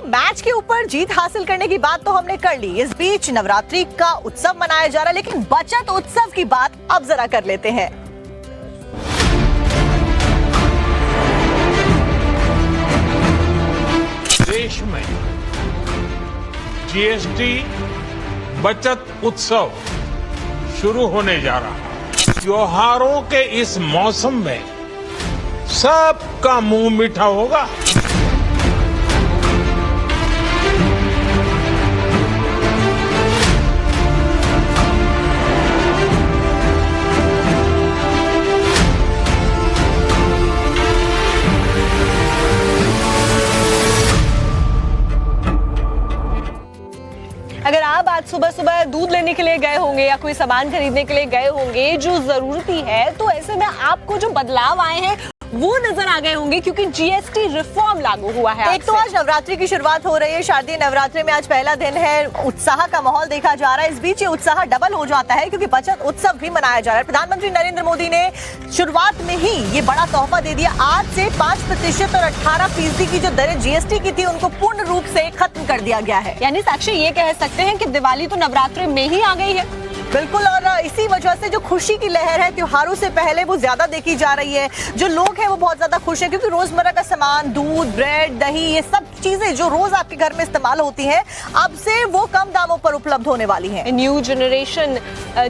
Match के ऊपर जीत हासिल करने की बात तो हमने कर ली। इस बीच नवरात्रि का उत्सव मनाया जा रहा है, लेकिन बचत उत्सव की बात अब जरा कर लेते हैं। देश में जीएसटी बचत उत्सव शुरू होने जा रहा है। त्योहारों के इस मौसम में सबका मुंह मीठा होगा। अगर आप आज सुबह सुबह दूध लेने के लिए गए होंगे या कोई सामान खरीदने के लिए गए होंगे जो जरूरती है, तो ऐसे में आपको जो बदलाव आए हैं वो नजर आ गए होंगे, क्योंकि जीएसटी रिफॉर्म लागू हुआ है। एक तो आज नवरात्रि की शुरुआत हो रही है, शारदीय नवरात्रि में आज पहला दिन है। उत्साह का माहौल देखा जा रहा है। इस बीच ये उत्साह डबल हो जाता है क्योंकि बचत उत्सव भी मनाया जा रहा है। प्रधानमंत्री नरेंद्र मोदी ने शुरुआत में ही ये बड़ा तोहफा दे दिया। आज से 5% और 18% की जो दरें जीएसटी की थी उनको पूर्ण रूप से खत्म कर दिया गया है। यानी साक्षी ये कह सकते हैं कि दिवाली तो नवरात्रि में ही आ गई है। बिल्कुल, और इसी वजह से जो खुशी की लहर है त्योहारों से पहले वो ज्यादा देखी जा रही है। जो लोग हैं वो बहुत ज्यादा खुश हैं क्योंकि रोजमर्रा का सामान, दूध, ब्रेड, दही, ये सब चीजें जो रोज आपके घर में इस्तेमाल होती हैं, अब से वो कम दामों पर उपलब्ध होने वाली हैं। न्यू जनरेशन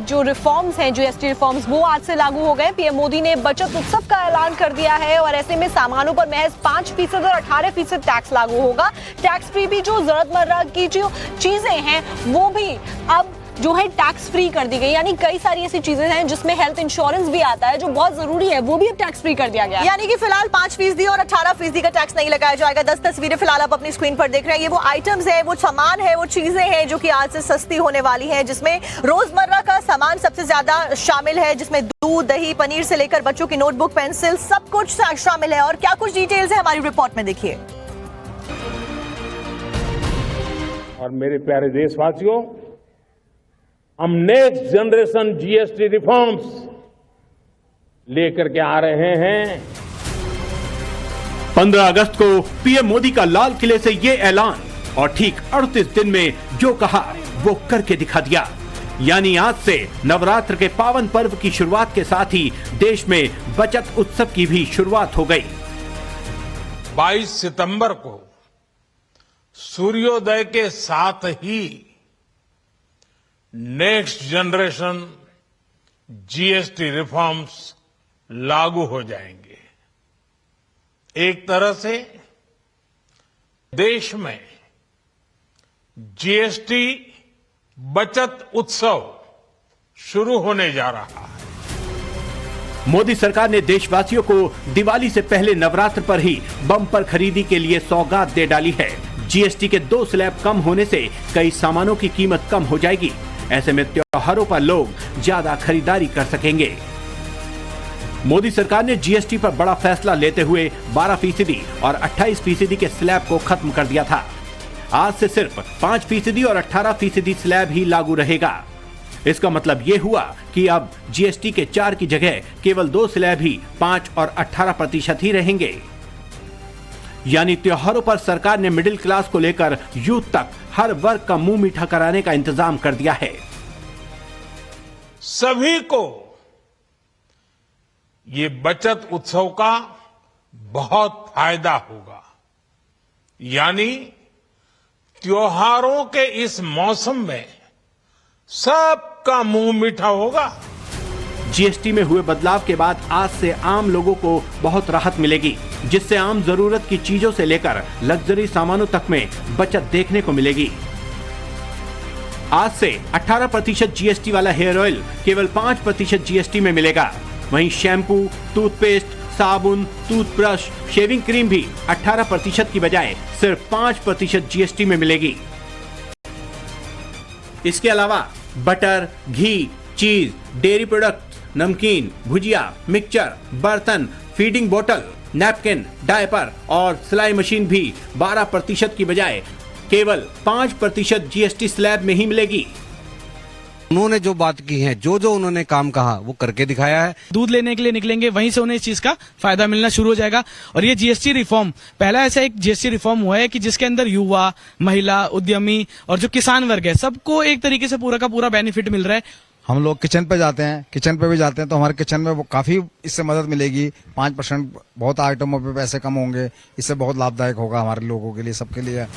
जो रिफॉर्म्स हैं, जीएसटी रिफॉर्म्स, वो आज से लागू हो गए। पीएम मोदी ने बचत उत्सव का ऐलान कर दिया है और ऐसे में सामानों पर महज 5% और 18% टैक्स लागू होगा। टैक्स फ्री भी जो जरूरतमर्रा की जो चीजें हैं वो भी अब जो है टैक्स फ्री कर दी गई। यानी कई सारी ऐसी चीजें हैं जिसमें हेल्थ इंश्योरेंस भी आता है जो बहुत जरूरी है, वो भी अब टैक्स फ्री कर दिया गया है। यानी कि फिलहाल 5% और 18% का टैक्स नहीं लगाया जाएगा। 10 तस्वीरें फिलहाल आप अपनी स्क्रीन पर देख रहे हैं। ये वो आइटम्स है, वो सामान है, वो चीजें हैं जो कि आज से सस्ती होने वाली हैं, जिसमें रोजमर्रा का सामान सबसे ज्यादा शामिल है, जिसमें दूध, दही, पनीर से लेकर बच्चों की नोटबुक, पेंसिल, सब कुछ शामिल है। और क्या कुछ डिटेल्स है हमारी रिपोर्ट में, देखिए। और मेरे प्यारे देशवासियों, हम नेक्स्ट जनरेशन जीएसटी रिफॉर्म्स लेकर के आ रहे हैं। 15 अगस्त को पीएम मोदी का लाल किले से ये ऐलान, और ठीक 38 दिन में जो कहा वो करके दिखा दिया। यानी आज से नवरात्र के पावन पर्व की शुरुआत के साथ ही देश में बचत उत्सव की भी शुरुआत हो गई। 22 सितंबर को सूर्योदय के साथ ही नेक्स्ट जनरेशन जीएसटी रिफॉर्म्स लागू हो जाएंगे। एक तरह से देश में जीएसटी बचत उत्सव शुरू होने जा रहा है। मोदी सरकार ने देशवासियों को दिवाली से पहले नवरात्र पर ही बम्पर खरीदी के लिए सौगात दे डाली है। जीएसटी के 2 स्लैब कम होने से कई सामानों की कीमत कम हो जाएगी। ऐसे में त्योहारों पर लोग ज्यादा खरीदारी कर सकेंगे। मोदी सरकार ने जीएसटी पर बड़ा फैसला लेते हुए 12% और 28% के स्लैब को खत्म कर दिया था। आज से सिर्फ 5% और 18% स्लैब ही लागू रहेगा। इसका मतलब ये हुआ कि अब जीएसटी के 4 की जगह केवल 2 स्लैब ही 5 और 18% ही रहेंगे। यानी त्योहारों पर सरकार ने मिडिल क्लास को लेकर यूथ तक हर वर्ग का मुंह मीठा कराने का इंतजाम कर दिया है। सभी को ये बचत उत्सव का बहुत फायदा होगा। यानी त्योहारों के इस मौसम में सबका मुंह मीठा होगा। जीएसटी में हुए बदलाव के बाद आज से आम लोगों को बहुत राहत मिलेगी, जिससे आम जरूरत की चीजों से लेकर लग्जरी सामानों तक में बचत देखने को मिलेगी। आज से 18% जीएसटी वाला हेयर ऑयल केवल 5% जीएसटी में मिलेगा। वहीं शैम्पू, टूथपेस्ट, साबुन, टूथब्रश, शेविंग क्रीम भी 18% की बजाय सिर्फ 5% जीएसटी में मिलेगी। इसके अलावा बटर, घी, चीज, डेयरी प्रोडक्ट, नमकीन, भुजिया, मिक्सचर, बर्तन, फीडिंग बोतल, नैपकिन, डायपर और सिलाई मशीन भी 12% की बजाय केवल 5% जीएसटी स्लैब में ही मिलेगी। उन्होंने जो बात की है, जो जो उन्होंने काम कहा वो करके दिखाया है। दूध लेने के लिए निकलेंगे, वहीं से उन्हें इस चीज का फायदा मिलना शुरू हो जाएगा। और ये जीएसटी रिफॉर्म पहला ऐसा एक जीएसटी रिफॉर्म हुआ है कि जिसके अंदर युवा, महिला, उद्यमी और जो किसान वर्ग है, सबको एक तरीके से पूरा का पूरा बेनिफिट मिल रहा है। हम लोग किचन पे जाते हैं, किचन पे भी जाते हैं तो हमारे किचन में वो काफी इससे मदद मिलेगी। 5% बहुत आइटमों पे पैसे कम होंगे, इससे बहुत लाभदायक होगा हमारे लोगों के लिए, सबके लिए।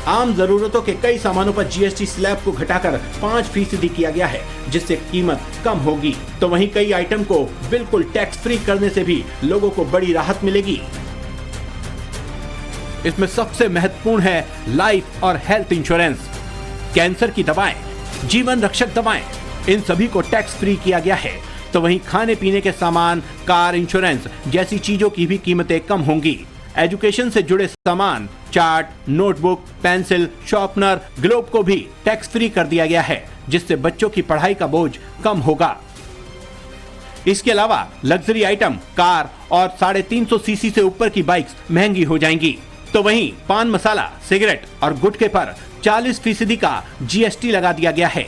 आम जरूरतों के कई सामानों पर जीएसटी स्लैब को घटाकर 5% किया गया है, जिससे कीमत कम होगी। तो वहीं कई आइटम को बिल्कुल टैक्स फ्री करने से भी लोगों को बड़ी राहत मिलेगी। इसमें सबसे महत्वपूर्ण है लाइफ और हेल्थ इंश्योरेंस। कैंसर की दवाएं, जीवन रक्षक दवाएं, इन सभी को टैक्स फ्री किया गया है। तो वहीं खाने पीने के सामान, कार इंश्योरेंस जैसी चीजों की भी कीमतें कम होंगी। एजुकेशन से जुड़े सामान, chart, notebook, pencil, sharpener, globe को भी टैक्स फ्री कर दिया गया है, जिससे बच्चों की पढ़ाई का बोझ कम होगा। इसके अलावा लग्जरी आइटम, कार और 350 सीसी से ऊपर की बाइक्स महंगी हो जाएंगी। तो वहीं पान मसाला, सिगरेट और गुटखे पर 40% का जीएसटी लगा दिया गया है।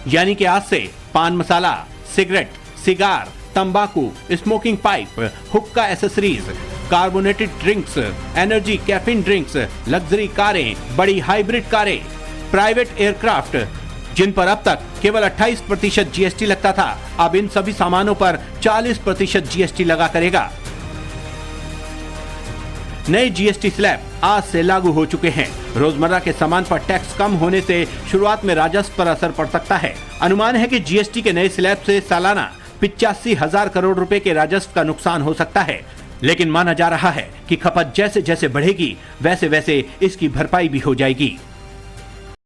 यानी कि आज से पान मसाला, सिगरेट, सिगार, तंबाकू, स्मोकिंग पाइप, हुक्का accessories, carbonated drinks, energy caffeine drinks, luxury कारें, बड़ी हाइब्रिड कारें, प्राइवेट एयरक्राफ्ट, जिन पर अब तक केवल 28% जीएसटी लगता था, अब इन सभी सामानों पर 40% जीएसटी लगा करेगा। नए जीएसटी स्लैब आज से लागू हो चुके हैं। रोजमर्रा के सामान पर टैक्स कम होने से शुरुआत में राजस्व पर असर पड़ सकता है। अनुमान है कि जीएसटी के नए स्लैब से सालाना 85,000 करोड़ रुपए के राजस्व का नुकसान हो सकता है। लेकिन माना जा रहा है कि खपत जैसे जैसे बढ़ेगी, वैसे वैसे इसकी भरपाई भी हो जाएगी।